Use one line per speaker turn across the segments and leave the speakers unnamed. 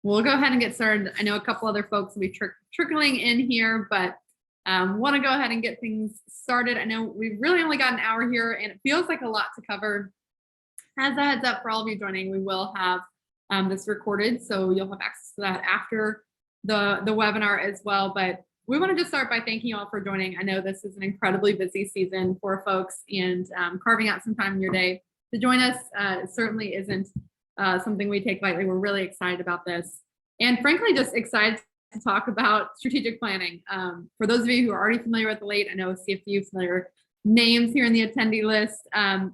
We'll go ahead and get started. I know a couple other folks will be trickling in here, but want to go ahead and get things started. I know we've really only got an hour here and it feels like a lot to cover. As a heads up for all of you joining, we will have this recorded, so you'll have access to that after the webinar as well. But we want to just start by thanking you all for joining. I know this is an incredibly busy season for folks, and carving out some time in your day to join us certainly isn't something we take lightly. We're really excited about this, and frankly, just excited to talk about strategic planning. For those of you who are already familiar with the late, I know see a few familiar names here in the attendee list.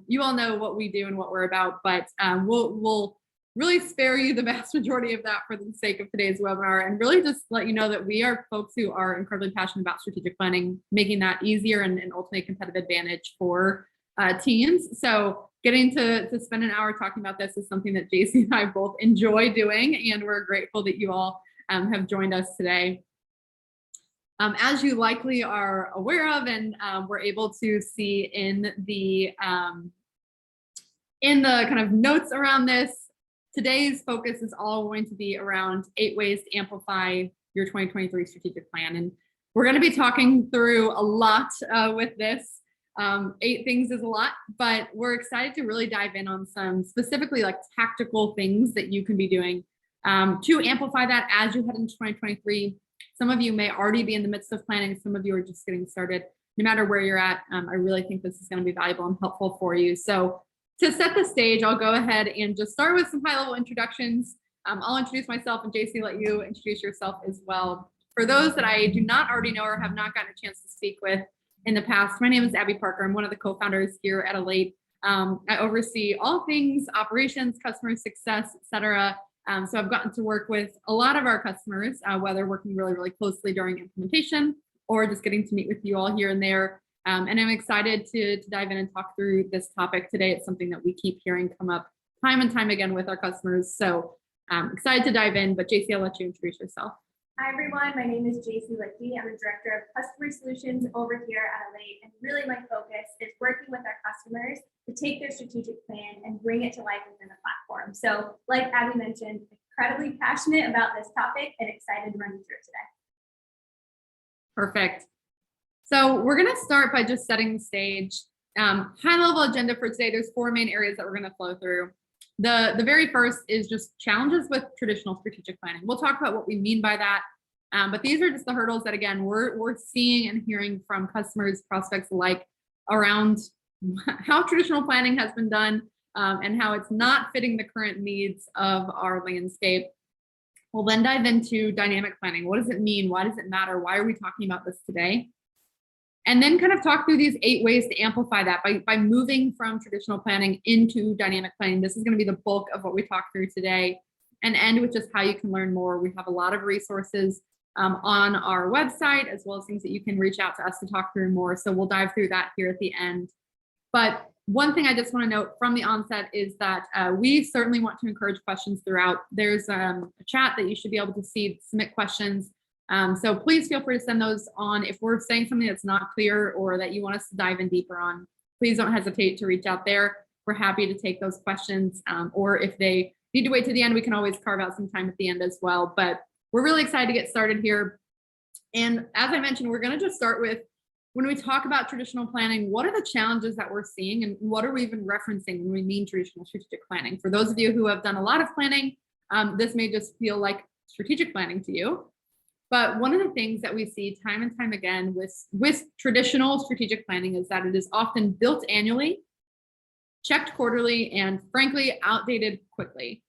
You all know what we do and what we're about, but we'll really spare you the vast majority of that for the sake of today's webinar, and really just let you know that we are folks who are incredibly passionate about strategic planning, making that easier and ultimately a competitive advantage for teams. So getting to spend an hour talking about this is something that JC and I both enjoy doing, and we're grateful that you all have joined us today. As you likely are aware of, and we're able to see in the kind of notes around this, today's focus is all going to be around 8 ways to amplify your 2023 strategic plan. And we're going to be talking through a lot with this. 8 things is a lot, but we're excited to really dive in on some specifically like tactical things that you can be doing to amplify that as you head into 2023. Some of you may already be in the midst of planning. Some of you are just getting started. No matter where you're at, I really think this is going to be valuable and helpful for you. So to set the stage, I'll go ahead and just start with some high-level introductions. I'll introduce myself, and JC, let you introduce yourself as well. For those that I do not already know or have not gotten a chance to speak with in the past, my name is Abby Parker. I'm one of the co-founders here at Elate. I oversee all things operations, customer success, et cetera. So I've gotten to work with a lot of our customers, whether working really, really closely during implementation or just getting to meet with you all here and there. And I'm excited to dive in and talk through this topic today. It's something that we keep hearing come up time and time again with our customers. So I'm excited to dive in, but JC, I'll let you introduce yourself.
Hi everyone, my name is JC Lichty. I'm the Director of Customer Solutions over here at Elate, and really my focus is working with our customers to take their strategic plan and bring it to life within the platform. So like Abby mentioned, incredibly passionate about this topic and excited to run you through it today.
Perfect. So we're going to start by just setting the stage. High level agenda for today. There's 4 main areas that we're going to flow through. The very first is just challenges with traditional strategic planning. We'll talk about what we mean by that. But these are just the hurdles that, again, we're seeing and hearing from customers, prospects alike around how traditional planning has been done and how it's not fitting the current needs of our landscape. We'll then dive into dynamic planning. What does it mean? Why does it matter? Why are we talking about this today? And then kind of talk through these 8 ways to amplify that by moving from traditional planning into dynamic planning. This is going to be the bulk of what we talk through today, and end with just how you can learn more. We have a lot of resources on our website, as well as things that you can reach out to us to talk through more. So we'll dive through that here at the end. But one thing I just want to note from the onset is that we certainly want to encourage questions throughout. There's a chat that you should be able to see, submit questions. So please feel free to send those on. If we're saying something that's not clear or that you want us to dive in deeper on, please don't hesitate to reach out there. We're happy to take those questions. Or if they need to wait to the end, we can always carve out some time at the end as well. But we're really excited to get started here. And as I mentioned, we're going to just start with, when we talk about traditional planning, what are the challenges that we're seeing, and what are we even referencing when we mean traditional strategic planning? For those of you who have done a lot of planning, this may just feel like strategic planning to you. But one of the things that we see time and time again with traditional strategic planning is that it is often built annually, checked quarterly, and frankly, outdated quickly.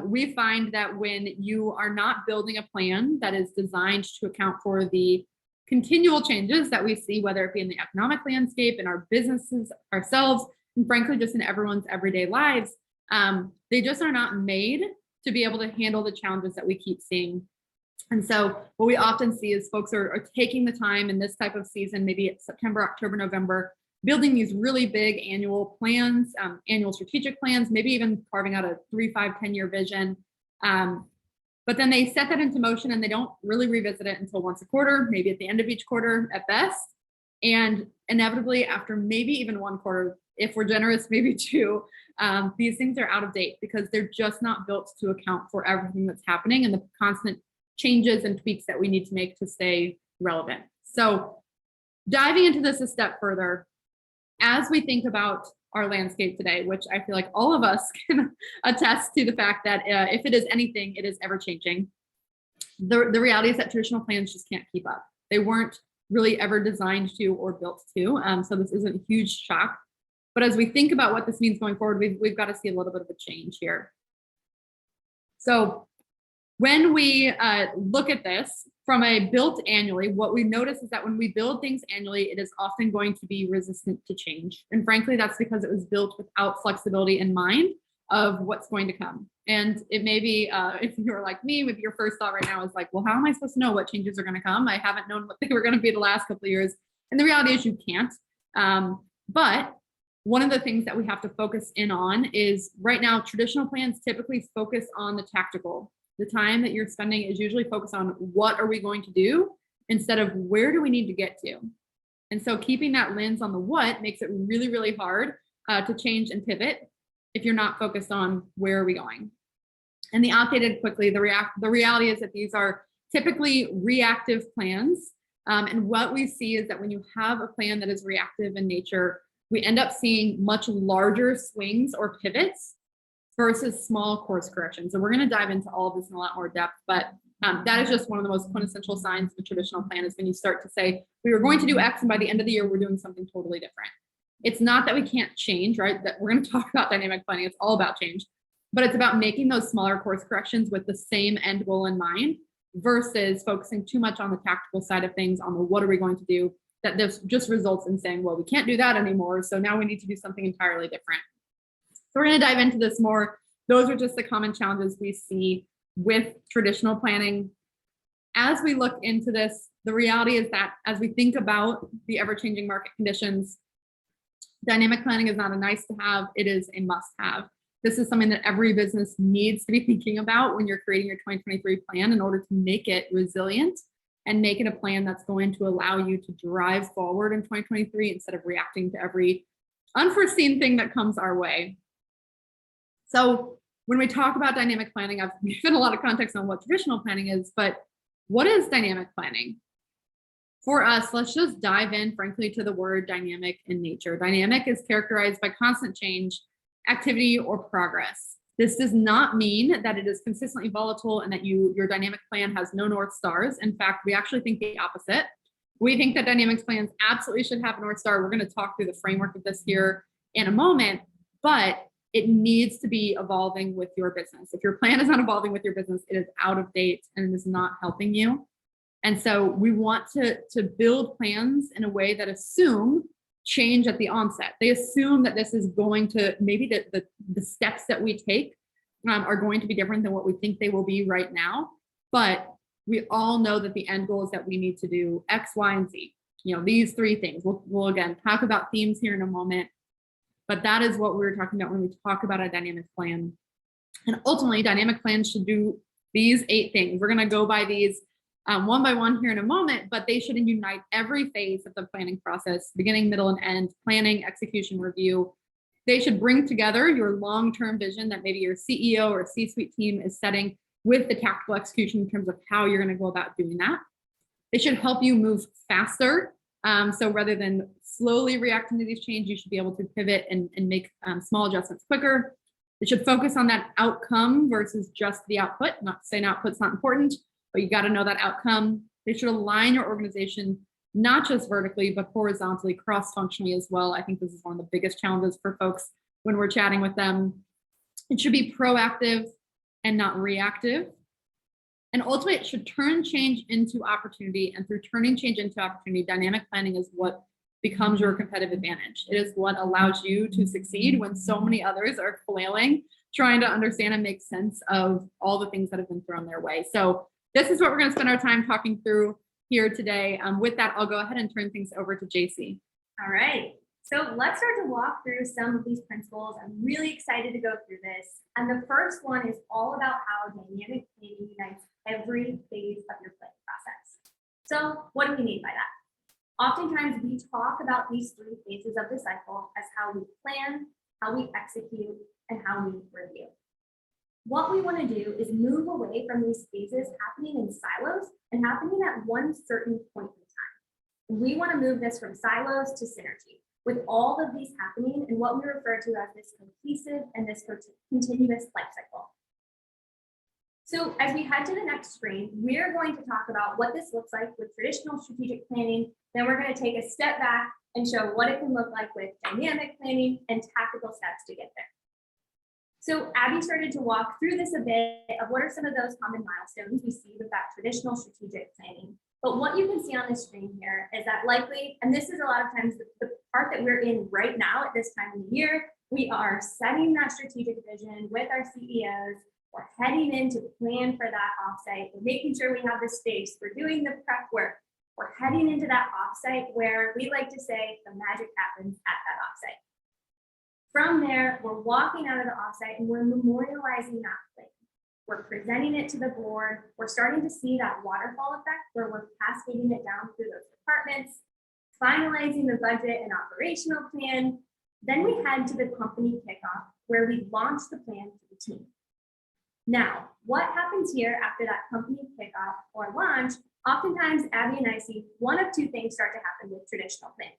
We find that when you are not building a plan that is designed to account for the continual changes that we see, whether it be in the economic landscape, in our businesses, ourselves, and frankly, just in everyone's everyday lives, they just are not made to be able to handle the challenges that we keep seeing. And so what we often see is folks are taking the time in this type of season, maybe it's September, October, November, building these really big annual plans, annual strategic plans, maybe even carving out a 3, 5, 10-year vision. But then they set that into motion and they don't really revisit it until once a quarter, maybe at the end of each quarter at best. And inevitably after maybe even 1 quarter, if we're generous, maybe 2, these things are out of date because they're just not built to account for everything that's happening and the constant changes and tweaks that we need to make to stay relevant. So diving into this a step further, as we think about our landscape today, which I feel like all of us can attest to the fact that if it is anything, it is ever changing. The reality is that traditional plans just can't keep up. They weren't really ever designed to or built to. So this isn't a huge shock. But as we think about what this means going forward, we've got to see a little bit of a change here. So when we look at this from a built annually, what we notice is that when we build things annually, it is often going to be resistant to change. And frankly, that's because it was built without flexibility in mind of what's going to come. And it may be, if you're like me, maybe your first thought right now is like, well, how am I supposed to know what changes are going to come? I haven't known what they were going to be the last couple of years. And the reality is you can't. But one of the things that we have to focus in on is right now, traditional plans typically focus on the tactical. The time that you're spending is usually focused on what are we going to do instead of where do we need to get to. And so keeping that lens on the what makes it really, really hard to change and pivot if you're not focused on where are we going. And the outdated quickly, the reality is that these are typically reactive plans. And what we see is that when you have a plan that is reactive in nature, we end up seeing much larger swings or pivots versus small course corrections. So we're going to dive into all of this in a lot more depth, but that is just one of the most quintessential signs of a traditional plan is when you start to say, we were going to do X and by the end of the year, we're doing something totally different. It's not that we can't change, right? That we're going to talk about dynamic planning. It's all about change, but it's about making those smaller course corrections with the same end goal in mind versus focusing too much on the tactical side of things, on the what are we going to do, that this just results in saying, well, we can't do that anymore. So now we need to do something entirely different. So we're going to dive into this more. Those are just the common challenges we see with traditional planning. As we look into this, the reality is that as we think about the ever-changing market conditions, dynamic planning is not a nice to have, it is a must have. This is something that every business needs to be thinking about when you're creating your 2023 plan in order to make it resilient and make it a plan that's going to allow you to drive forward in 2023 instead of reacting to every unforeseen thing that comes our way. So when we talk about dynamic planning, I've given a lot of context on what traditional planning is, but what is dynamic planning? For us, let's just dive in, frankly, to the word dynamic in nature. Dynamic is characterized by constant change, activity, or progress. This does not mean that it is consistently volatile and that your dynamic plan has no North Stars. In fact, we actually think the opposite. We think that dynamics plans absolutely should have a North Star. We're going to talk through the framework of this here in a moment, but it needs to be evolving with your business. If your plan is not evolving with your business, it is out of date and it is not helping you. And so we want to build plans in a way that assume change at the onset. They assume that this is going to, maybe the steps that we take are going to be different than what we think they will be right now. But we all know that the end goal is that we need to do X, Y, and Z. You know, these three things. We'll again talk about themes here in a moment. But that is what we're talking about when we talk about a dynamic plan. And ultimately, dynamic plans should do these 8 things. We're going to go by these one by one here in a moment, but they should unite every phase of the planning process, beginning, middle, and end, planning, execution, review. They should bring together your long-term vision that maybe your CEO or C-suite team is setting with the tactical execution in terms of how you're going to go about doing that. They should help you move faster. So rather than slowly reacting to these changes, you should be able to pivot and make small adjustments quicker. It should focus on that outcome versus just the output. Not to say an output's not important, but you got to know that outcome. They should align your organization, not just vertically, but horizontally, cross-functionally as well. I think this is one of the biggest challenges for folks when we're chatting with them. It should be proactive and not reactive. And ultimately, it should turn change into opportunity. And through turning change into opportunity, dynamic planning is what becomes your competitive advantage. It is what allows you to succeed when so many others are flailing, trying to understand and make sense of all the things that have been thrown their way. So this is what we're going to spend our time talking through here today. With that, I'll go ahead and turn things over to JC.
All right. So let's start to walk through some of these principles. I'm really excited to go through this. And the first one is all about how dynamic planning unites every phase of your planning process. So what do we mean by that? Oftentimes we talk about these 3 phases of the cycle as how we plan, how we execute, and how we review. What we want to do is move away from these phases happening in silos and happening at one certain point in time. We want to move this from silos to synergy, with all of these happening in what we refer to as this cohesive and this continuous life cycle. So as we head to the next screen, we're going to talk about what this looks like with traditional strategic planning. Then we're going to take a step back and show what it can look like with dynamic planning and tactical steps to get there. So Abby started to walk through this a bit of what are some of those common milestones we see with that traditional strategic planning. But what you can see on the screen here is that likely, and this is a lot of times the part that we're in right now at this time of the year, we are setting that strategic vision with our CEOs. We're heading in to plan for that offsite. We're making sure we have the space. We're doing the prep work. We're heading into that offsite where we like to say the magic happens at that offsite. From there, we're walking out of the offsite and we're memorializing that plan. We're presenting it to the board. We're starting to see that waterfall effect where we're cascading it down through those departments, finalizing the budget and operational plan. Then we head to the company kickoff where we launch the plan to the team. Now, what happens here after that company kickoff or launch? Oftentimes, Abby and I see one of two things start to happen with traditional planning.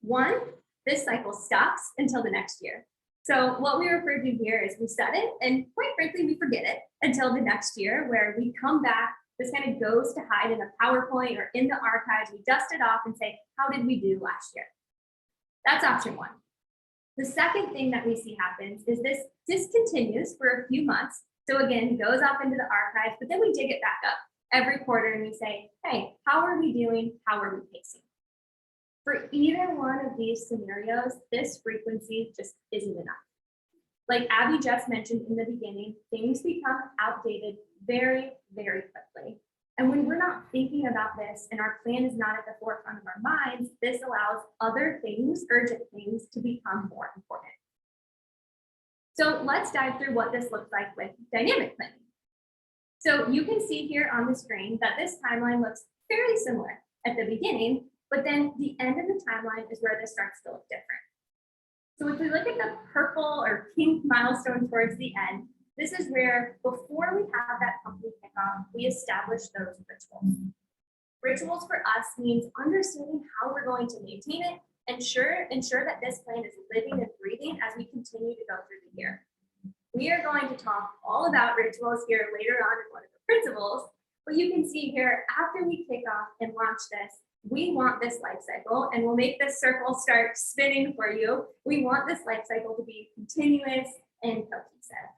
One, this cycle stops until the next year. So what we refer to here is we set it, and quite frankly, we forget it until the next year, where we come back. This kind of goes to hide in a PowerPoint or in the archives. We dust it off and say, how did we do last year? That's option one. The second thing that we see happens is this discontinues for a few months. So again, goes off into the archives, but then we dig it back up every quarter and we say, hey, how are we doing? How are we pacing? For either one of these scenarios, this frequency just isn't enough. Like Abby just mentioned in the beginning, things become outdated very, very quickly. And when we're not thinking about this and our plan is not at the forefront of our minds, this allows other things, urgent things, to become more important. So let's dive through what this looks like with dynamic planning. So you can see here on the screen that this timeline looks fairly similar at the beginning, but then the end of the timeline is where this starts to look different. So if we look at the purple or pink milestone towards the end, this is where before we have that company kickoff, we establish those rituals. Rituals for us means understanding how we're going to maintain it, ensure that this plan is living and breathing as we continue to go through the year. We are going to talk all about rituals here later on in one of the principles, but you can see here, after we kick off and launch this, we want this life cycle, and we'll make this circle start spinning for you. We want this life cycle to be continuous and cohesive.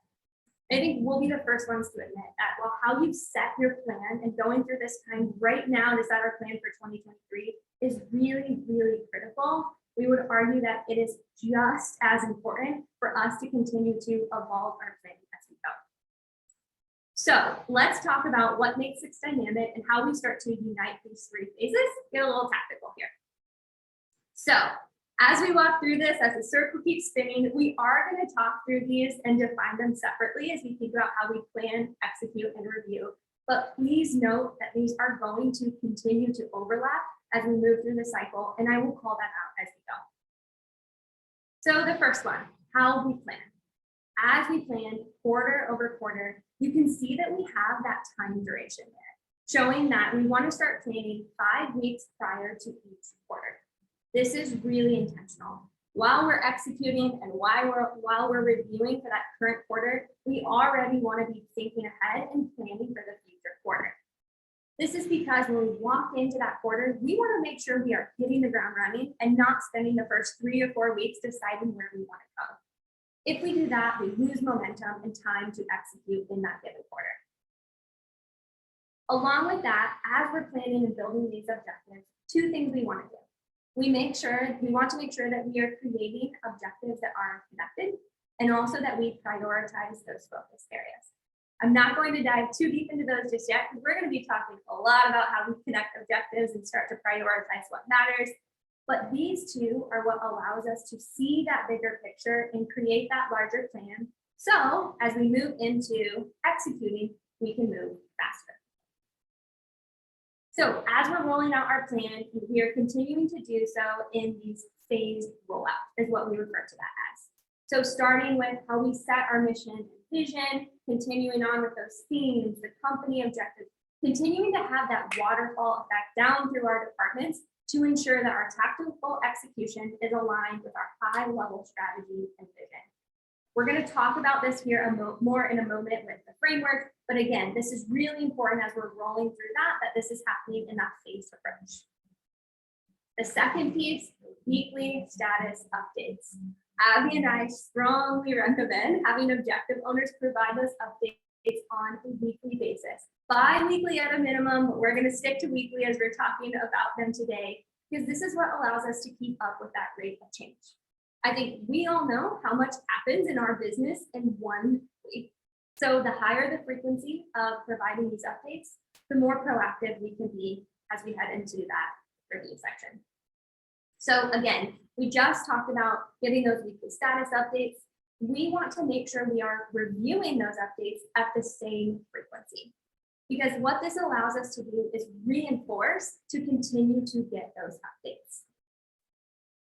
I think we'll be the first ones to admit that while how you set your plan and going through this time right now to set our plan for 2023 is really, really critical, we would argue that it is just as important for us to continue to evolve our plan as we go. So let's talk about what makes it dynamic and how we start to unite these three phases. Get a little tactical here. So as we walk through this, as the circle keeps spinning, we are going to talk through these and define them separately as we think about how we plan, execute, and review. But please note that these are going to continue to overlap as we move through the cycle, and I will call that out as we go. So the first one, how we plan. As we plan quarter over quarter, you can see that we have that time duration there, showing that we want to start planning 5 weeks prior to each quarter. This is really intentional. While we're executing and while we're reviewing for that current quarter, we already want to be thinking ahead and planning for the future quarter. This is because when we walk into that quarter, we want to make sure we are hitting the ground running and not spending the first 3 or 4 weeks deciding where we want to go. If we do that, we lose momentum and time to execute in that given quarter. Along with that, as we're planning and building these objectives, 2 things we want to do. We want to make sure that we are creating objectives that are connected, and also that we prioritize those focus areas. I'm not going to dive too deep into those just yet, because we're going to be talking a lot about how we connect objectives and start to prioritize what matters. But these 2 are what allows us to see that bigger picture and create that larger plan. So as we move into executing, we can move faster. So as we're rolling out our plan, we are continuing to do so in these phased rollouts, is what we refer to that as. So starting with how we set our mission and vision, continuing on with those themes, the company objectives, continuing to have that waterfall effect down through our departments to ensure that our tactical execution is aligned with our high-level strategy and vision. We're going to talk about this here more in a moment with the framework, but again, this is really important as we're rolling through that this is happening in that phased approach. The second piece, weekly status updates. Abby and I strongly recommend having objective owners provide those updates on a weekly basis. Bi-weekly at a minimum, but we're going to stick to weekly as we're talking about them today, because this is what allows us to keep up with that rate of change. I think we all know how much happens in our business in 1 week. So the higher the frequency of providing these updates, the more proactive we can be as we head into that review section. So again, we just talked about getting those weekly status updates. We want to make sure we are reviewing those updates at the same frequency, because what this allows us to do is reinforce to continue to get those updates.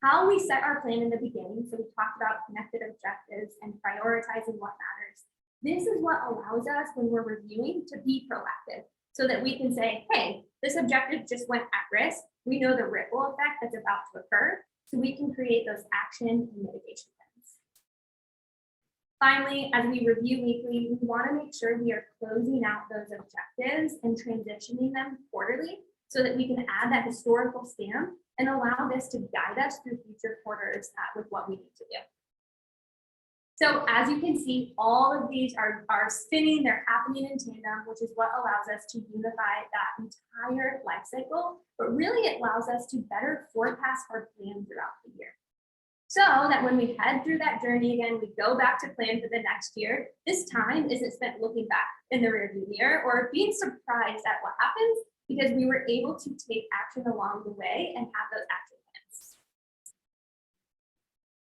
How we set our plan in the beginning, so we talked about connected objectives and prioritizing what matters. This is what allows us when we're reviewing to be proactive, so that we can say, hey, this objective just went at risk. We know the ripple effect that's about to occur, so we can create those action and mitigation plans. Finally, as we review weekly, we want to make sure we are closing out those objectives and transitioning them quarterly, so that we can add that historical stamp and allow this to guide us through future quarters with what we need to do. So as you can see, all of these are spinning, they're happening in tandem, which is what allows us to unify that entire life cycle, but really it allows us to better forecast our plan throughout the year. So that when we head through that journey again, we go back to plan for the next year, this time isn't spent looking back in the rearview mirror or being surprised at what happens, because we were able to take action along the way and have those action plans.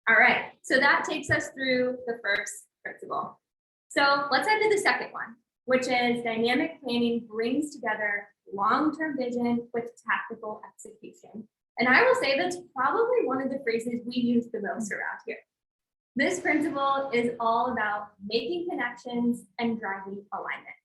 All right, so that takes us through the first principle. So let's head to the second one, which is dynamic planning brings together long-term vision with tactical execution. And I will say that's probably one of the phrases we use the most around here. This principle is all about making connections and driving alignment.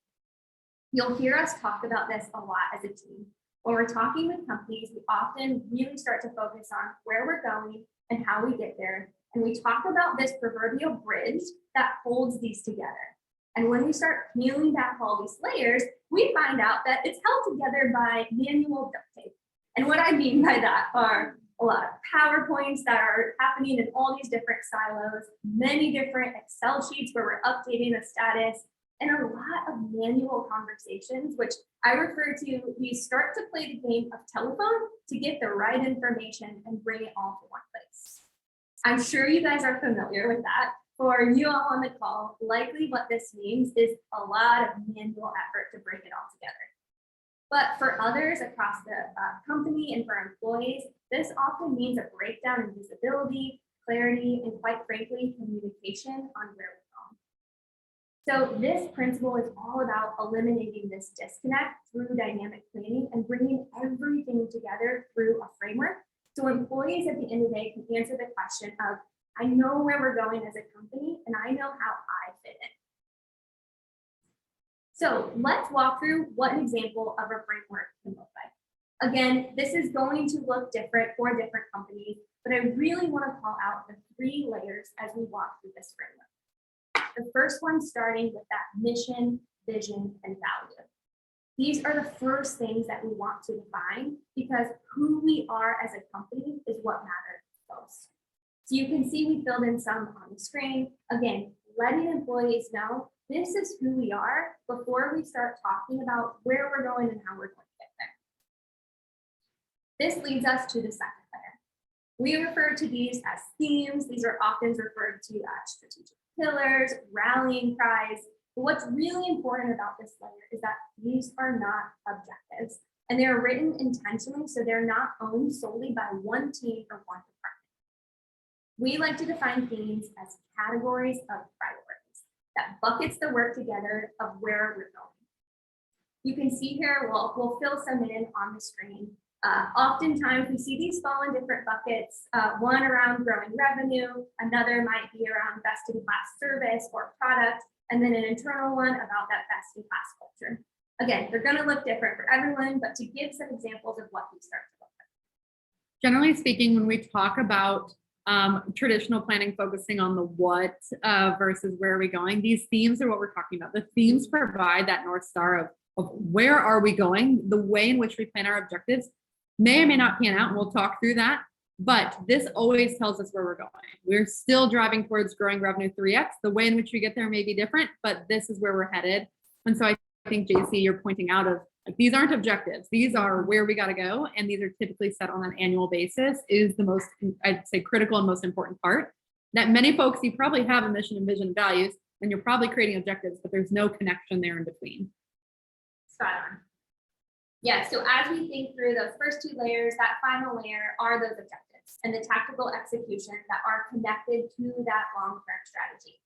You'll hear us talk about this a lot as a team. When we're talking with companies, we often really start to focus on where we're going and how we get there. And we talk about this proverbial bridge that holds these together. And when we start peeling back all these layers, we find out that it's held together by manual duct tape. And what I mean by that are a lot of PowerPoints that are happening in all these different silos, many different Excel sheets where we're updating a status, and a lot of manual conversations, which I refer to, we start to play the game of telephone to get the right information and bring it all to one place. I'm sure you guys are familiar with that. For you all on the call, likely what this means is a lot of manual effort to bring it all together. But for others across the company and for employees, this often means a breakdown in visibility, clarity, and quite frankly, communication on where we're going. So this principle is all about eliminating this disconnect through dynamic planning and bringing everything together through a framework. So employees at the end of the day can answer the question of, I know where we're going as a company and I know how I fit in. So let's walk through what an example of a framework can look like. Again, this is going to look different for different companies, but I really want to call out the 3 layers as we walk through this framework. The first one starting with that mission, vision, and value. These are the first things that we want to define because who we are as a company is what matters most. So you can see we filled in some on the screen. Again, letting employees know this is who we are before we start talking about where we're going and how we're going to get there. This leads us to the second layer. We refer to these as themes. These are often referred to as strategic pillars, rallying cries. But what's really important about this layer is that these are not objectives and they're written intentionally so they're not owned solely by one team or one department. We like to define themes as categories of priorities that buckets the work together of where we're going. You can see here, we'll fill some in on the screen. Oftentimes we see these fall in different buckets, one around growing revenue, another might be around best in class service or product, and then an internal one about that best in class culture. Again, they're going to look different for everyone, but to give some examples of what these start to look like.
Generally speaking, when we talk about traditional planning focusing on the what versus where are we going, these themes are what we're talking about. The themes provide that North Star of where are we going, the way in which we plan our objectives may or may not pan out, and we'll talk through that. But this always tells us where we're going. We're still driving towards growing revenue 3x. The way in which we get there may be different, but this is where we're headed. And so I think, JC, you're pointing out of like, these aren't objectives. These are where we got to go. And these are typically set on an annual basis is the most, I'd say, critical and most important part. That many folks, you probably have a mission and vision and values, and you're probably creating objectives, but there's no connection there in between.
Spot on. Yeah, so as we think through those first two layers, that final layer are those objectives and the tactical execution that are connected to that long-term strategy.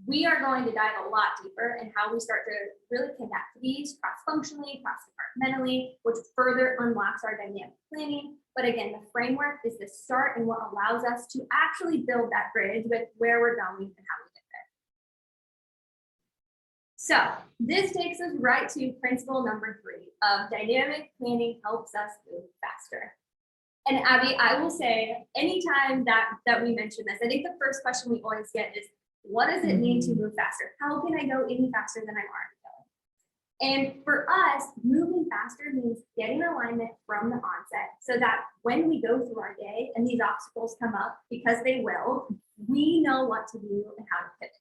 We are going to dive a lot deeper in how we start to really connect these cross-functionally, cross-departmentally, which further unlocks our dynamic planning. But again, the framework is the start and what allows us to actually build that bridge with where we're going and how we get there. So this takes us right to principle number 3 of dynamic planning helps us move faster. And Abby, I will say, anytime that we mention this, I think the first question we always get is, what does it mean to move faster? How can I go any faster than I'm already going? And for us, moving faster means getting alignment from the onset so that when we go through our day and these obstacles come up, because they will, we know what to do and how to pivot.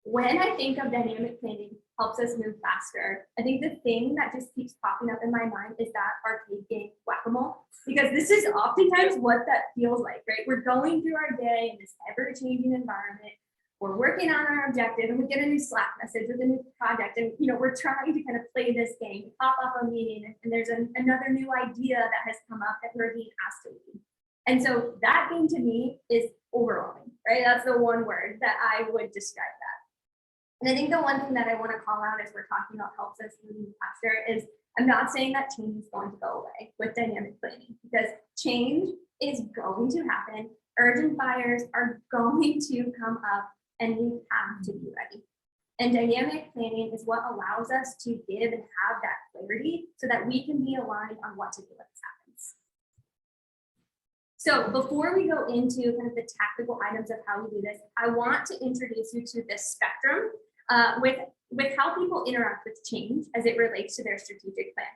When I think of dynamic planning helps us move faster, I think the thing that just keeps popping up in my mind is that arcade game whack-a-mole, because this is oftentimes what that feels like, right? We're going through our day in this ever-changing environment. We're working on our objective and we get a new Slack message with a new project. And, we're trying to kind of play this game, pop up a meeting, and there's another new idea that has come up that we're being asked to lead. And so that game to me is overwhelming, right? That's the one word that I would describe that. And I think the one thing that I want to call out as we're talking about helps us move faster is I'm not saying that change is going to go away with dynamic planning, because change is going to happen. Urgent fires are going to come up and we have to be ready. And dynamic planning is what allows us to give and have that clarity so that we can be aligned on what to do when this happens. So before we go into kind of the tactical items of how we do this, I want to introduce you to this spectrum with how people interact with change as it relates to their strategic plan.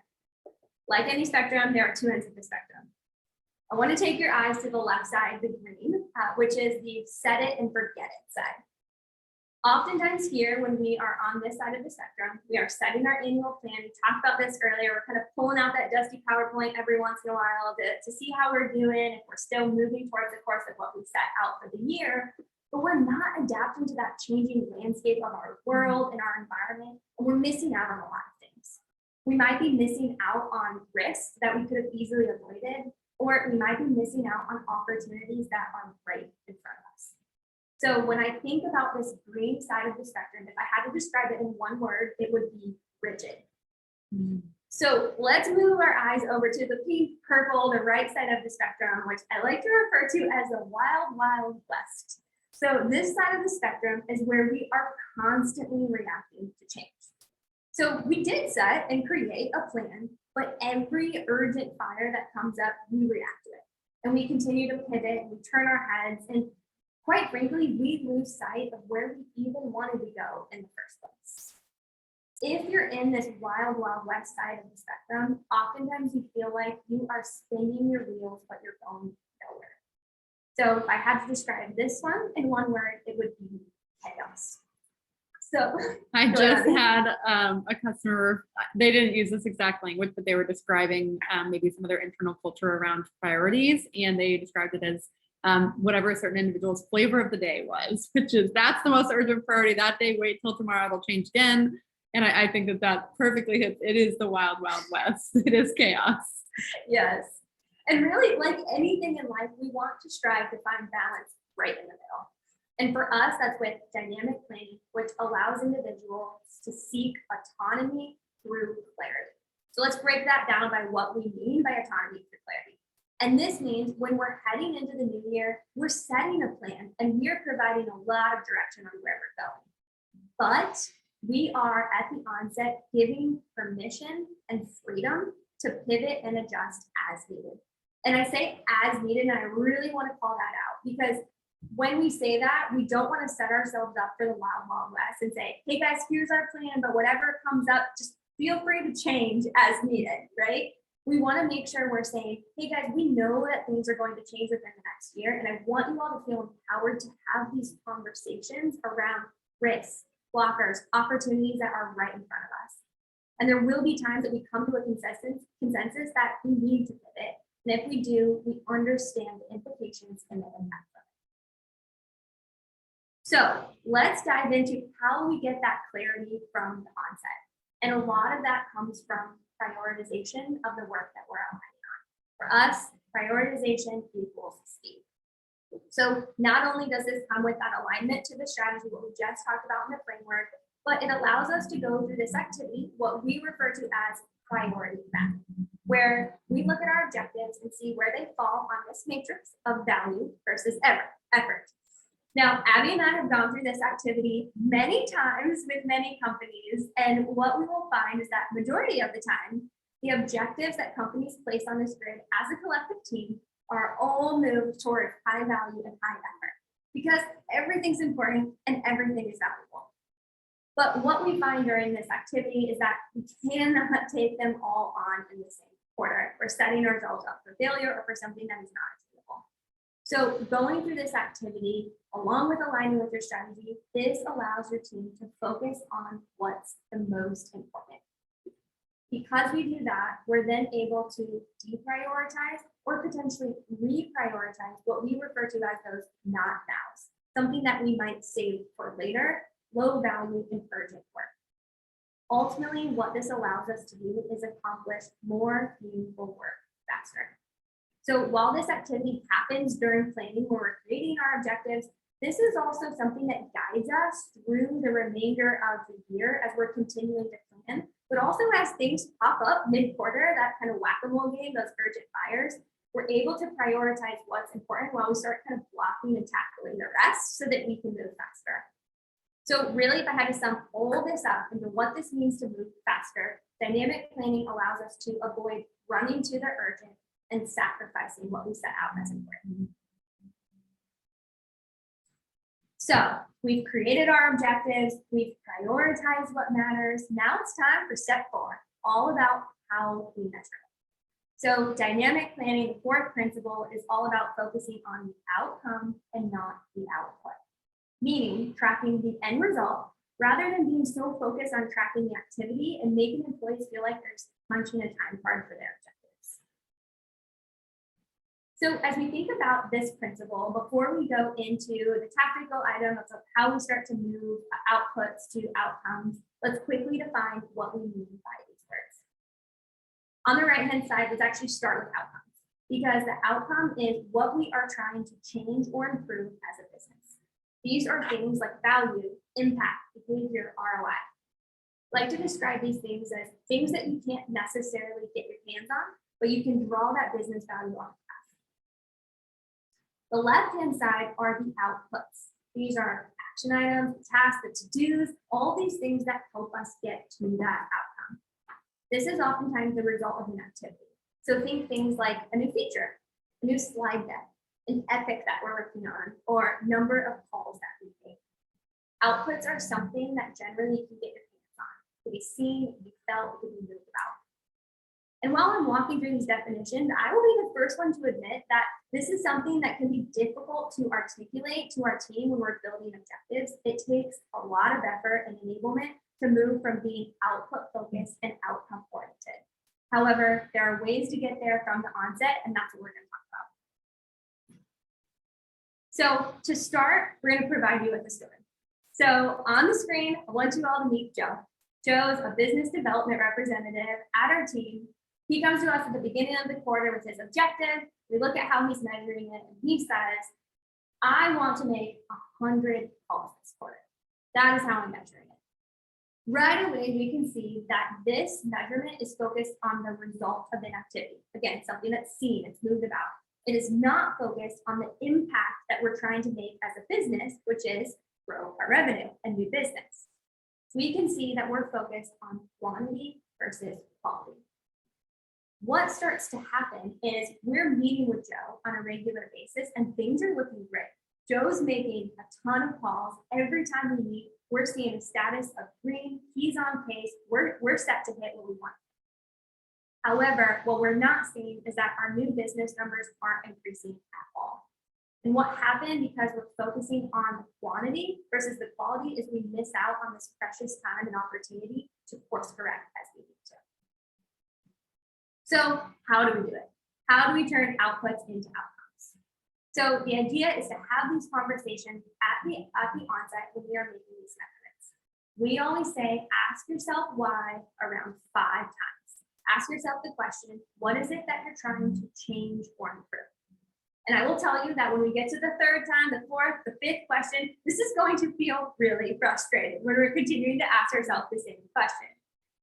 Like any spectrum, there are two ends of the spectrum. I want to take your eyes to the left side, the green, which is the set it and forget it side. Oftentimes here, when we are on this side of the spectrum, we are setting our annual plan. We talked about this earlier. We're kind of pulling out that dusty PowerPoint every once in a while to see how we're doing, if we're still moving towards the course of what we set out for the year. But we're not adapting to that changing landscape of our world and our environment, and we're missing out on a lot of things. We might be missing out on risks that we could have easily avoided, or we might be missing out on opportunities that are right in front of us. So when I think about this green side of the spectrum, if I had to describe it in one word, it would be rigid. So let's move our eyes over to the pink, purple, the right side of the spectrum, which I like to refer to as the wild, wild west. So this side of the spectrum is where we are constantly reacting to change. So we did set and create a plan, but every urgent fire that comes up, we react to it. And we continue to pivot, we turn our heads, and quite frankly, we lose sight of where we even wanted to go in the first place. If you're in this wild, wild west side of the spectrum, oftentimes you feel like you are spinning your wheels, but you're going nowhere. So if I had to describe this one in one word, it would be chaos. So
I just had a customer, they didn't use this exact language, but they were describing maybe some of their internal culture around priorities, and they described it as whatever a certain individual's flavor of the day was, which is that's the most urgent priority that day, wait till tomorrow, it'll change again. And I think that perfectly hits, it is the wild, wild west. It is chaos.
Yes. And really, like anything in life, we want to strive to find balance right in the middle. And for us, that's with dynamic planning, which allows individuals to seek autonomy through clarity. So let's break that down by what we mean by autonomy through clarity. And this means when we're heading into the new year, we're setting a plan and we're providing a lot of direction on where we're going. But we are at the onset giving permission and freedom to pivot and adjust as needed. And I say as needed, and I really want to call that out because when we say that, we don't want to set ourselves up for the wild, wild west and say, hey guys, here's our plan, but whatever comes up, just feel free to change as needed, right? We want to make sure we're saying, hey guys, we know that things are going to change within the next year, and I want you all to feel empowered to have these conversations around risks, blockers, opportunities that are right in front of us. And there will be times that we come to a consensus that we need to pivot. And if we do, we understand the implications and the impact of it. So let's dive into how we get that clarity from the onset. And a lot of that comes from prioritization of the work that we're outlining on. For us, prioritization equals speed. So not only does this come with that alignment to the strategy, what we just talked about in the framework, but it allows us to go through this activity, what we refer to as priority mapping, where we look at our objectives and see where they fall on this matrix of value versus effort. Now, Abby and I have gone through this activity many times with many companies, and what we will find is that majority of the time, the objectives that companies place on this grid as a collective team are all moved toward high value and high effort because everything's important and everything is valuable. But what we find during this activity is that we cannot take them all on in the same order. We're setting ourselves up for failure or for something that is not achievable. So going through this activity, along with aligning with your strategy, this allows your team to focus on what's the most important. Because we do that, we're then able to deprioritize or potentially reprioritize what we refer to as those not nows, something that we might save for later, low value and urgent work. Ultimately, what this allows us to do is accomplish more meaningful work faster. So while this activity happens during planning where we're creating our objectives, this is also something that guides us through the remainder of the year as we're continuing to plan, but also as things pop up mid-quarter, that kind of whack-a-mole game, those urgent fires, we're able to prioritize what's important while we start kind of blocking and tackling the rest so that we can move faster. So really, if I had to sum all this up into what this means to move faster, dynamic planning allows us to avoid running to the urgent and sacrificing what we set out as important. So we've created our objectives, we've prioritized what matters. Now it's time for step 4, all about how we measure it. So dynamic planning, the 4th principle, is all about focusing on the outcome and not the output, meaning tracking the end result rather than being so focused on tracking the activity and making employees feel like they're punching a time card for their objectives. So as we think about this principle, before we go into the tactical items of how we start to move outputs to outcomes, let's quickly define what we mean by these words. On the right-hand side, let's actually start with outcomes, because the outcome is what we are trying to change or improve as a business. These are things like value, impact, behavior, ROI. I like to describe these things as things that you can't necessarily get your hands on, but you can draw that business value on. The left-hand side are the outputs. These are action items, the tasks, the to-dos, all these things that help us get to that outcome. This is oftentimes the result of an activity. So think things like a new feature, a new slide deck, an epic that we're working on, or number of calls that we make. Outputs are something that generally you can get your hands on. It can be seen, it can be felt, it can be moved about. And while I'm walking through these definitions, I will be the first one to admit that this is something that can be difficult to articulate to our team when we're building objectives. It takes a lot of effort and enablement to move from being output focused and outcome oriented. However, there are ways to get there from the onset, and that's what we're going to talk about. So to start, we're going to provide you with a story. So on the screen, I want you all to meet Joe. Joe's a business development representative at our team. He comes to us at the beginning of the quarter with his objective. We look at how he's measuring it, and he says, I want to make 100 calls this quarter. That is how I'm measuring it. Right away, we can see that this measurement is focused on the result of an activity. Again, something that's seen, it's moved about. It is not focused on the impact that we're trying to make as a business, which is grow our revenue and new business. We can see that we're focused on quantity versus quality. What starts to happen is we're meeting with Joe on a regular basis and things are looking great. Joe's making a ton of calls. Every time we meet, we're seeing a status of green, he's on pace, we're set to hit what we want. However, what we're not seeing is that our new business numbers aren't increasing at all. And what happened because we're focusing on the quantity versus the quality is we miss out on this precious time and opportunity to course correct as we need to. So how do we do it? How do we turn outputs into outcomes? So the idea is to have these conversations at the onset when we are making these measurements. We always say, ask yourself why around 5 times. Ask yourself the question, what is it that you're trying to change or improve? And I will tell you that when we get to the 3rd time, the 4th, the 5th question, this is going to feel really frustrating when we're continuing to ask ourselves the same question.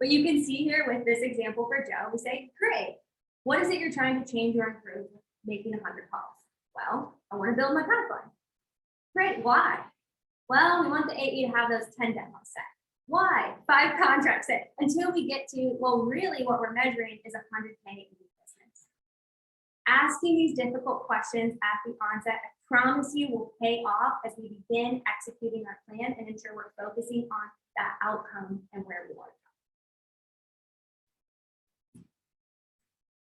But you can see here with this example for Joe, we say, great, what is it you're trying to change or improve making 100 calls? Well, I want to build my pipeline. Great, why? Well, we want the AE to have those 10 demos set. Why? 5 contracts set until we get to, well, really what we're measuring is 100K in business. Asking these difficult questions at the onset, I promise you will pay off as we begin executing our plan and ensure we're focusing on that outcome and where we want to go.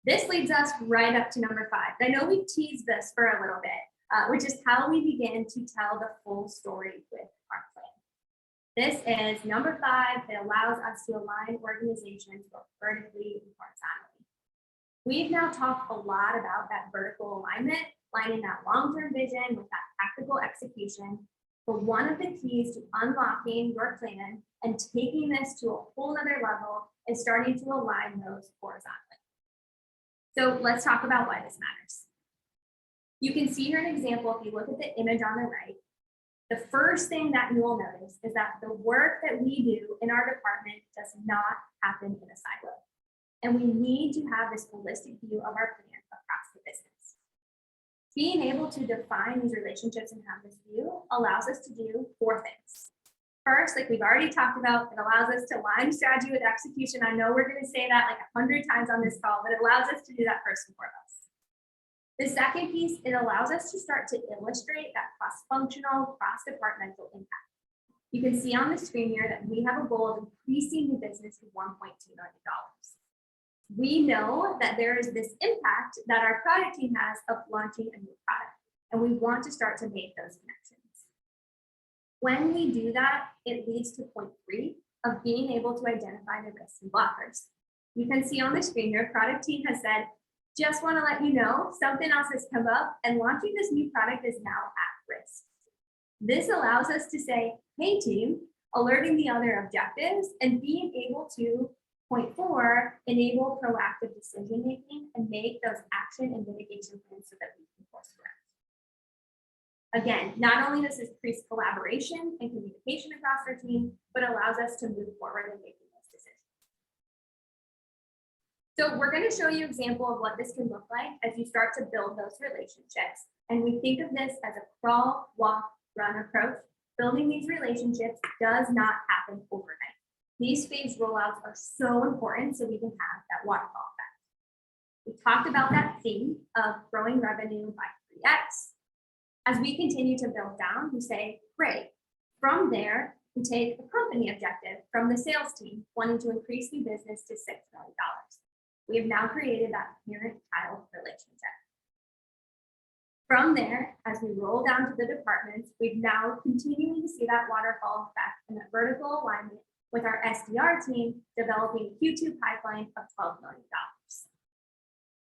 This leads us right up to number 5. I know we teased this for a little bit, which is how we begin to tell the full story with our plan. This is number 5. It allows us to align organizations both vertically and horizontally. We've now talked a lot about that vertical alignment, aligning that long-term vision with that practical execution. But one of the keys to unlocking your plan and taking this to a whole other level is starting to align those horizontally. So let's talk about why this matters. You can see here an example if you look at the image on the right. The first thing that you will notice is that the work that we do in our department does not happen in a silo. And we need to have this holistic view of our plan across the business. Being able to define these relationships and have this view allows us to do 4 things. First, like we've already talked about, it allows us to align strategy with execution. I know we're going to say that like 100 times on this call, but it allows us to do that first and foremost. The second piece, it allows us to start to illustrate that cross-functional, cross-departmental impact. You can see on the screen here that we have a goal of increasing the business to $1.2 million. We know that there is this impact that our product team has of launching a new product, and we want to start to make those connections. When we do that, it leads to point 3 of being able to identify the risks and blockers. You can see on the screen here, product team has said, just want to let you know, something else has come up and launching this new product is now at risk. This allows us to say, hey team, alerting the other objectives and being able to, point 4, enable proactive decision making and make those action and mitigation plans so that we can course correct. Again, not only does this increase collaboration and communication across our team, but allows us to move forward and making those decisions. So we're going to show you an example of what this can look like as you start to build those relationships. And we think of this as a crawl, walk, run approach. Building these relationships does not happen overnight. These phased rollouts are so important so we can have that waterfall effect. We talked about that theme of growing revenue by 3x. As we continue to build down, we say, great. From there, we take a company objective from the sales team wanting to increase the business to $6 million. We have now created that parent-child relationship. From there, as we roll down to the departments, we've now continuing to see that waterfall effect and that vertical alignment with our SDR team developing a Q2 pipeline of $12 million.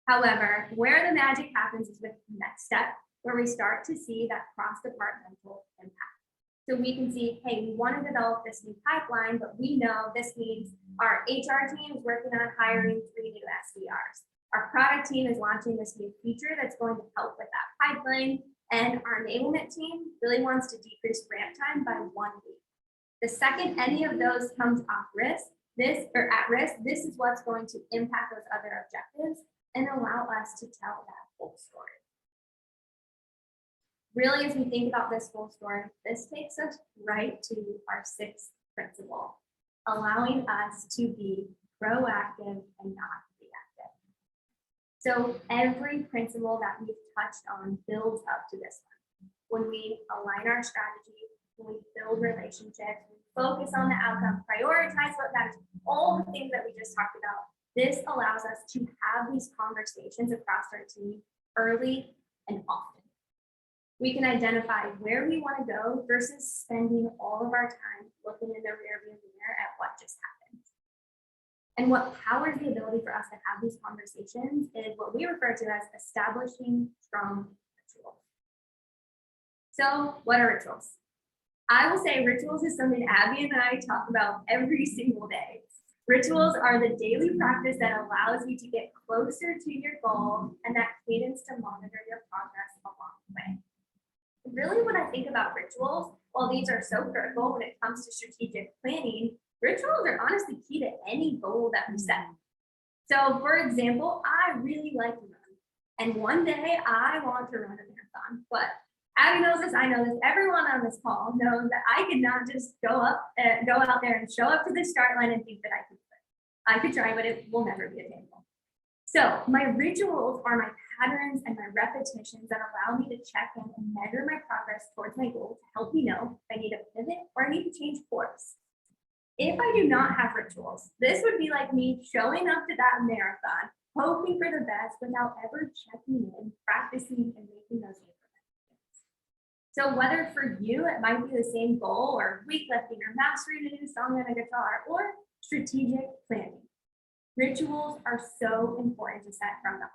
However, where the magic happens is with the next step, where we start to see that cross-departmental impact. So we can see, hey, we want to develop this new pipeline, but we know this means our HR team is working on hiring 3 new SDRs. Our product team is launching this new feature that's going to help with that pipeline. And our enablement team really wants to decrease ramp time by 1 week. The second any of those comes off risk, at risk, this is what's going to impact those other objectives and allow us to tell that full story. Really, as we think about this full story, this takes us right to our sixth principle, allowing us to be proactive and not reactive. So every principle that we've touched on builds up to this one. When we align our strategy, when we build relationships, we focus on the outcome, prioritize what matters, all the things that we just talked about, this allows us to have these conversations across our team early and often. We can identify where we want to go versus spending all of our time looking in the rearview mirror at what just happened. And what powers the ability for us to have these conversations is what we refer to as establishing strong rituals. So what are rituals? I will say rituals is something Abby and I talk about every single day. Rituals are the daily practice that allows you to get closer to your goal and that cadence to monitor your progress along the way. Really, when I think about rituals, while these are so critical when it comes to strategic planning, rituals are honestly key to any goal that we set. So for example, I really like to run. And one day I want to run a marathon, but Abby knows this, I know this, everyone on this call knows that I could not just go out there and show up to the start line and think that I could do it. I could try, but it will never be attainable. So my rituals are my patterns and my repetitions that allow me to check in and measure my progress towards my goal to help me know if I need to pivot or I need to change course. If I do not have rituals, this would be like me showing up to that marathon, hoping for the best without ever checking in, practicing, and making those improvements. So whether for you, it might be the same goal or weightlifting or mastering a new song on a guitar or strategic planning. Rituals are so important to set from the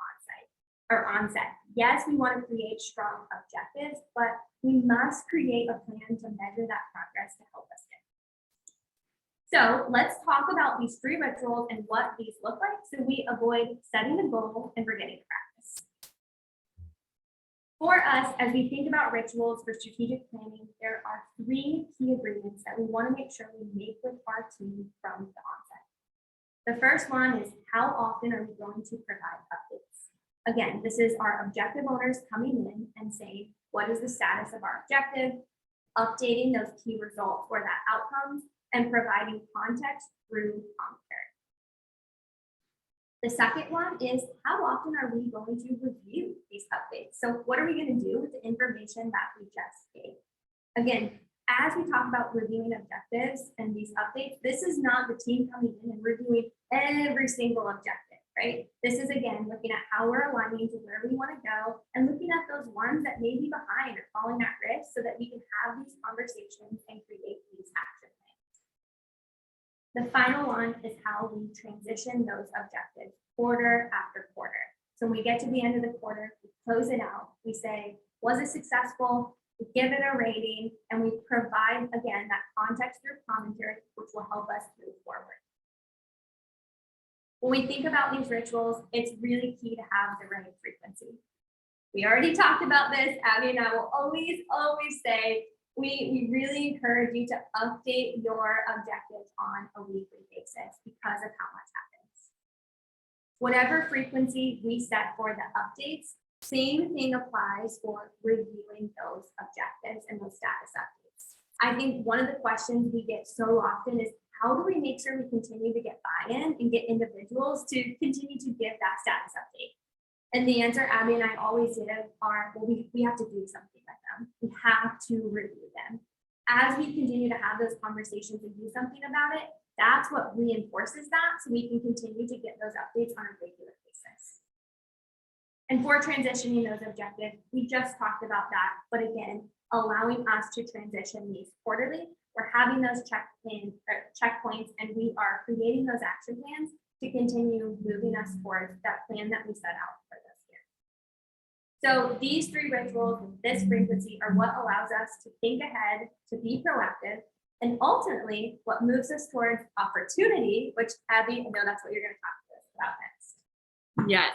onset. Yes, we want to create strong objectives, but we must create a plan to measure that progress to help us get. So let's talk about these 3 rituals and what these look like so we avoid setting a goal and forgetting to practice. For us, as we think about rituals for strategic planning, there are 3 key agreements that we want to make sure we make with our team from the onset. The first one is how often are we going to provide updates? Again, this is our objective owners coming in and saying, what is the status of our objective, updating those key results or that outcomes, and providing context through commentary. The second one is how often are we going to review these updates? So what are we going to do with the information that we just gave? Again, as we talk about reviewing objectives and these updates, this is not the team coming in and reviewing every single objective, right? This is, again, looking at how we're aligning to where we want to go and looking at those ones that may be behind or falling at risk so that we can have these conversations and create these action plans. The final one is how we transition those objectives quarter after quarter. So when we get to the end of the quarter, we close it out. We say, was it successful? We give it a rating, and we provide, again, that context through commentary, which will help us move forward. When we think about these rituals, it's really key to have the right frequency. We already talked about this. Abby and I will always say, we really encourage you to update your objectives on a weekly basis because of how much happens. Whatever frequency we set for the updates, same thing applies for reviewing those objectives and those status updates. I think one of the questions we get so often is how do we make sure we continue to get buy-in and get individuals to continue to give that status update? And the answer Abby and I always give are, well, we have to do something with them. We have to review them. As we continue to have those conversations and do something about it, that's what reinforces that so we can continue to get those updates on a regular basis. And for transitioning those objectives, we just talked about that, but again, allowing us to transition these quarterly, we're having those checkpoints, and we are creating those action plans to continue moving us towards that plan that we set out for this year. So these 3 rituals with this frequency are what allows us to think ahead, to be proactive, and ultimately what moves us towards opportunity, which Abby, I know that's what you're going to talk to us about next.
Yes.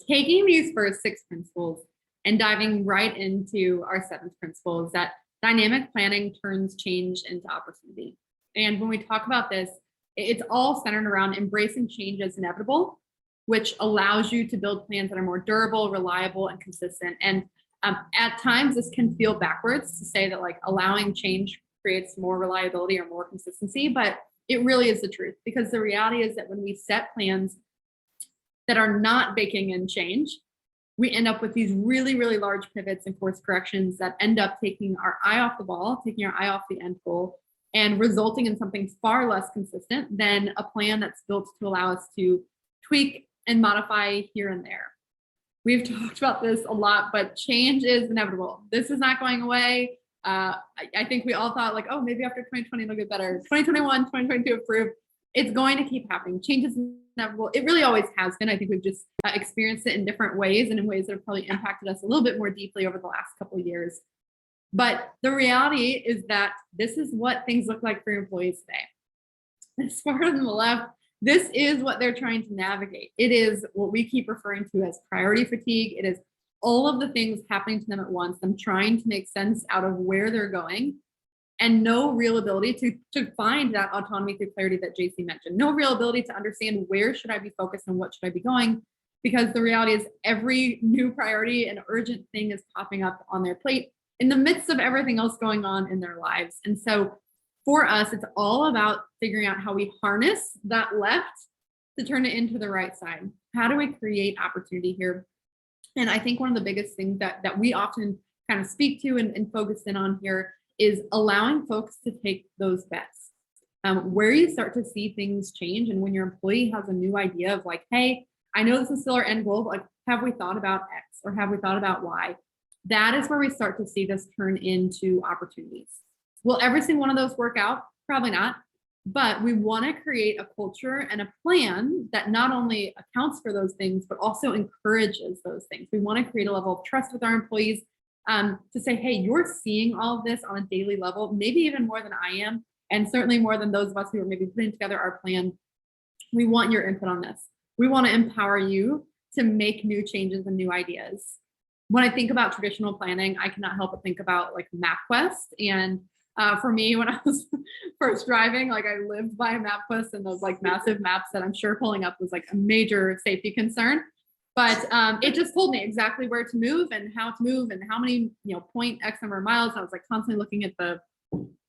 Taking these first 6 principles and diving right into our 7th principle is that Dynamic planning turns change into opportunity. And when we talk about this, it's all centered around embracing change as inevitable, which allows you to build plans that are more durable, reliable, and consistent. And at times, this can feel backwards to say that like allowing change creates more reliability or more consistency, but it really is the truth, because the reality is that when we set plans that are not baking in change, we end up with these really, really large pivots and course corrections that end up taking our eye off the ball, taking our eye off the end goal, and resulting in something far less consistent than a plan that's built to allow us to tweak and modify here and there. We've talked about this a lot, but change is inevitable. This is not going away. I think we all thought like, oh, maybe after 2020 it'll get better. 2021, 2022 approved. It's going to keep happening. Change is inevitable. It really always has been. I think we've just experienced it in different ways and in ways that have probably impacted us a little bit more deeply over the last couple of years. But the reality is that this is what things look like for your employees today. As far as on the left, this is what they're trying to navigate. It is what we keep referring to as priority fatigue. It is all of the things happening to them at once, them trying to make sense out of where they're going, and no real ability to find that autonomy through clarity that JC mentioned. No real ability to understand where should I be focused and what should I be going, because the reality is every new priority and urgent thing is popping up on their plate in the midst of everything else going on in their lives. And so for us, it's all about figuring out how we harness that left to turn it into the right side. How do we create opportunity here? And I think one of the biggest things that we often kind of speak to and focus in on here is allowing folks to take those bets. Where you start to see things change, and when your employee has a new idea of like, hey, I know this is still our end goal, but like, have we thought about X or have we thought about Y? That is where we start to see this turn into opportunities. Will every single one of those work out? Probably not. But we want to create a culture and a plan that not only accounts for those things, but also encourages those things. We want to create a level of trust with our employees to say, hey, you're seeing all of this on a daily level, maybe even more than I am, and certainly more than those of us who are maybe putting together our plan. We want your input on this. We want to empower you to make new changes and new ideas. When I think about traditional planning, I cannot help but think about like MapQuest. And for me, when I was first driving, like I lived by MapQuest, and those like massive maps that I'm sure pulling up was like a major safety concern. But it just told me exactly where to move and how to move and how many, point X number of miles. I was like constantly looking at the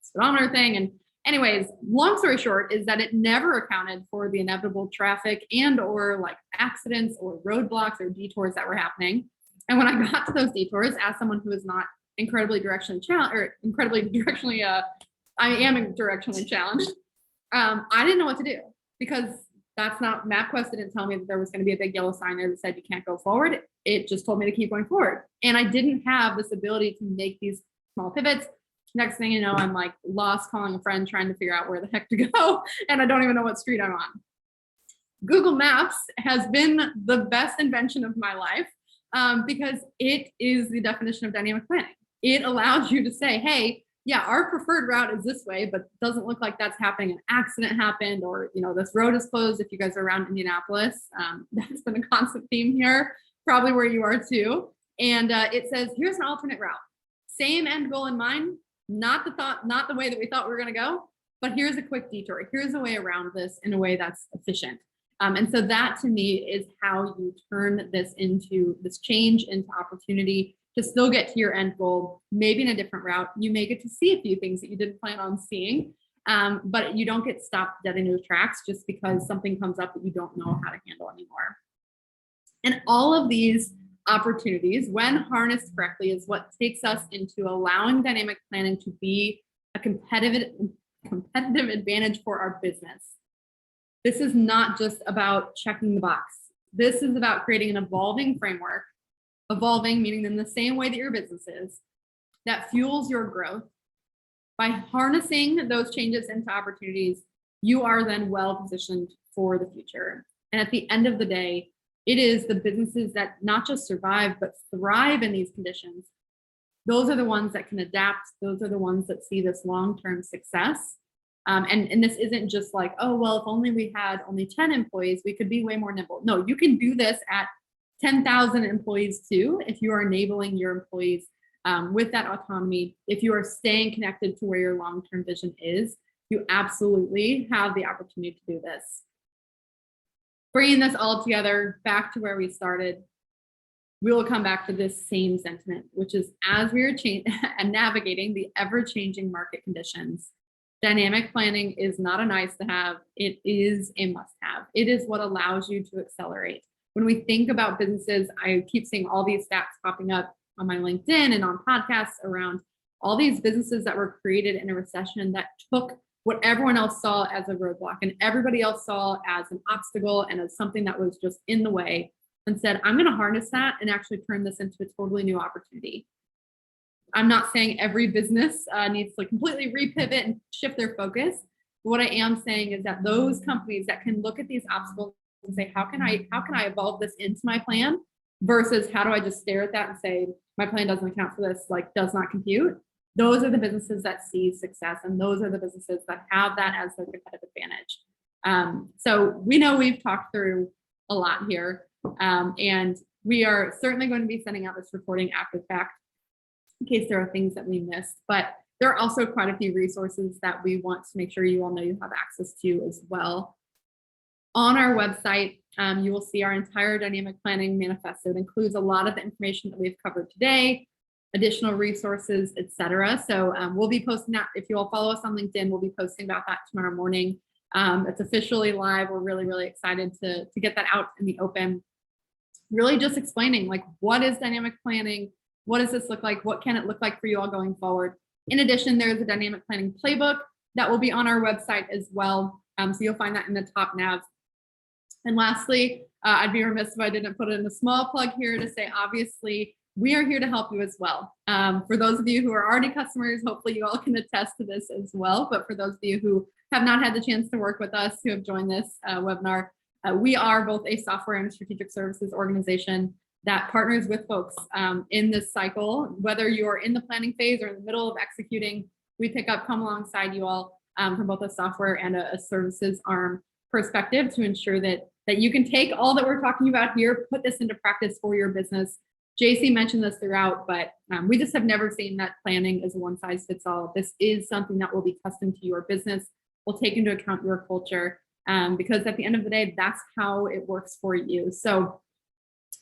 speedometer thing. And anyways, long story short is that it never accounted for the inevitable traffic and or like accidents or roadblocks or detours that were happening. And when I got to those detours, as someone who is not incredibly directionally challenged, or incredibly directionally, I am directionally challenged, I didn't know what to do, because that's not, MapQuest didn't tell me that there was going to be a big yellow sign there that said you can't go forward. It just told me to keep going forward. And I didn't have this ability to make these small pivots. Next thing you know, I'm like lost, calling a friend, trying to figure out where the heck to go. And I don't even know what street I'm on. Google Maps has been the best invention of my life, because it is the definition of dynamic planning. It allows you to say, hey, yeah, our preferred route is this way, but doesn't look like that's happening. An accident happened, or this road is closed. If you guys are around Indianapolis, that's been a constant theme here, probably where you are too. And it says, here's an alternate route. Same end goal in mind, not the way that we thought we were going to go, but here's a quick detour. Here's a way around this in a way that's efficient. And so that to me is how you turn this change into opportunity to still get to your end goal, maybe in a different route. You may get to see a few things that you didn't plan on seeing, but you don't get stopped dead in your tracks just because something comes up that you don't know how to handle anymore. And all of these opportunities, when harnessed correctly, is what takes us into allowing dynamic planning to be a competitive advantage for our business. This is not just about checking the box. This is about creating an evolving framework, evolving meaning in the same way that your business is, that fuels your growth. By harnessing those changes into opportunities, you are then well positioned for the future. And at the end of the day, it is the businesses that not just survive, but thrive in these conditions. Those are the ones that can adapt. Those are the ones that see this long-term success. And this isn't just like, oh, well, if only we had only 10 employees, we could be way more nimble. No, you can do this at 10,000 employees too, if you are enabling your employees with that autonomy, if you are staying connected to where your long-term vision is, you absolutely have the opportunity to do this. Bringing this all together back to where we started, we will come back to this same sentiment, which is as we are and navigating the ever-changing market conditions, dynamic planning is not a nice to have, it is a must have. It is what allows you to accelerate. When we think about businesses, I keep seeing all these stats popping up on my LinkedIn and on podcasts around all these businesses that were created in a recession that took what everyone else saw as a roadblock and everybody else saw as an obstacle and as something that was just in the way, and said, I'm going to harness that and actually turn this into a totally new opportunity. I'm not saying every business needs to completely repivot and shift their focus. But what I am saying is that those companies that can look at these obstacles and say, how can I evolve this into my plan versus how do I just stare at that and say, my plan doesn't account for this, like does not compute. Those are the businesses that see success, and those are the businesses that have that as their competitive advantage. So we know we've talked through a lot here, and we are certainly going to be sending out this reporting after the fact in case there are things that we missed, but there are also quite a few resources that we want to make sure you all know you have access to as well. On our website, you will see our entire dynamic planning manifesto. It includes a lot of the information that we've covered today, additional resources, etc. So we'll be posting that. If you all follow us on LinkedIn, we'll be posting about that tomorrow morning. It's officially live. We're really, really excited to get that out in the open. Really just explaining like, what is dynamic planning? What does this look like? What can it look like for you all going forward? In addition, there's a dynamic planning playbook that will be on our website as well. So you'll find that in the top nav. And lastly, I'd be remiss if I didn't put in a small plug here to say, obviously, we are here to help you as well. For those of you who are already customers, hopefully you all can attest to this as well. But for those of you who have not had the chance to work with us, who have joined this webinar, we are both a software and strategic services organization that partners with folks in this cycle. Whether you're in the planning phase or in the middle of executing, we come alongside you all from both a software and a services arm perspective to ensure that you can take all that we're talking about here, put this into practice for your business. JC mentioned this throughout, but we just have never seen that planning as a one size fits all. This is something that will be custom to your business. We'll take into account your culture because at the end of the day, that's how it works for you. So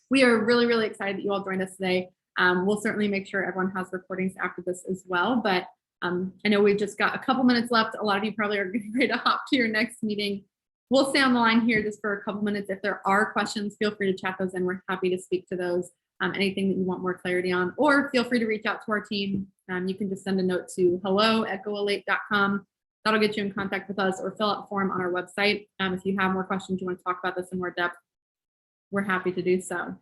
we are really, really excited that you all joined us today. We'll certainly make sure everyone has recordings after this as well. But I know we've just got a couple minutes left. A lot of you probably are getting ready to hop to your next meeting. We'll stay on the line here just for a couple minutes. If there are questions, feel free to chat those in. We're happy to speak to those. Anything that you want more clarity on, or feel free to reach out to our team. You can just send a note to hello@goalate.com. That'll get you in contact with us, or fill out a form on our website. If you have more questions, you want to talk about this in more depth, we're happy to do so.